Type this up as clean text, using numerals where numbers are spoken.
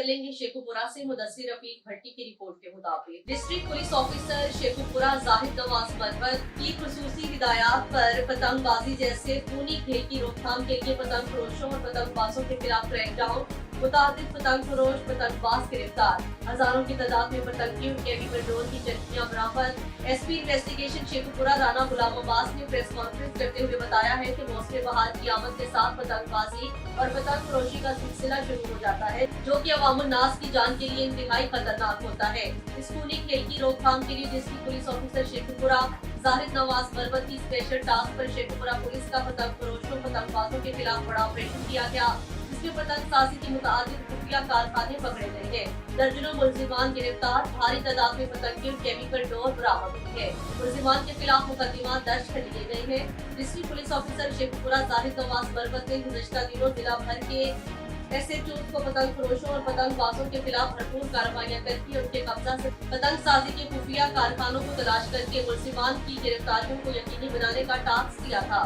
मिलेंगे शेखुपुरा से। मुदस्सिर रफीक भट्टी की रिपोर्ट के मुताबिक district police officer Sheikhupura Zahid Nawaz Marwat की खुसूसी हिदायत पर पतंगबाजी जैसे खूनी खेल की रोकथाम के लिए पतंग फरोशों और पतंगबाजों के खिलाफ क्रैकडाउन, मुताबिक पतंग फरोश पतंगबाज गिरफ्तार, हजारों की तादाद में पतंगी और केवी पेट्रोल की चटकियां बरामद। एसपी इन्वेस्टिगेशन शेखुपुरा राना गुलाम अब्बास ने प्रेस कॉन्फ्रेंस करते हुए बताया है कि मौसम बहार की आमद के साथ पतंगबाजी और पतंग फरोशी का सिलसिला शुरू हो जाता है, जो कि अवामुन नास की जान के लिए इंतहाई खतरनाक होता है। इस खूनी खेल की रोकथाम के लिए district police officer Sheikhupura Zahid Nawaz Marwat की स्पेशल टास्क पर शेखुपुरा पुलिस का पतंग फरोशों पतंगबाजों के खिलाफ बड़ा ऑपरेशन किया गया, जिसमें पतंगबाजी की मुताबिक खुफिया कारखाने पकड़े गए हैं। दर्जनों मुलजिमान गिरफ्तार, भारी तादाद में पतंगे और केमिकल डोर बरामद हुई है। मुलजिमान के खिलाफ मुकदमा दर्ज कर लिए गए हैं। District police officer Sheikhupura Zahid Nawaz Marwat ने गुज़श्ता दिनों जिला भर के SHO को पतंग फरोशों और पतंगबाजों के खिलाफ भरपूर कार्रवाइयां करके उनके कब्जा से पतंगसाजी के खुफिया कारखानों को तलाश करके मुलजिमान की गिरफ्तारियों को यकीनी बनाने का टास्क दिया था।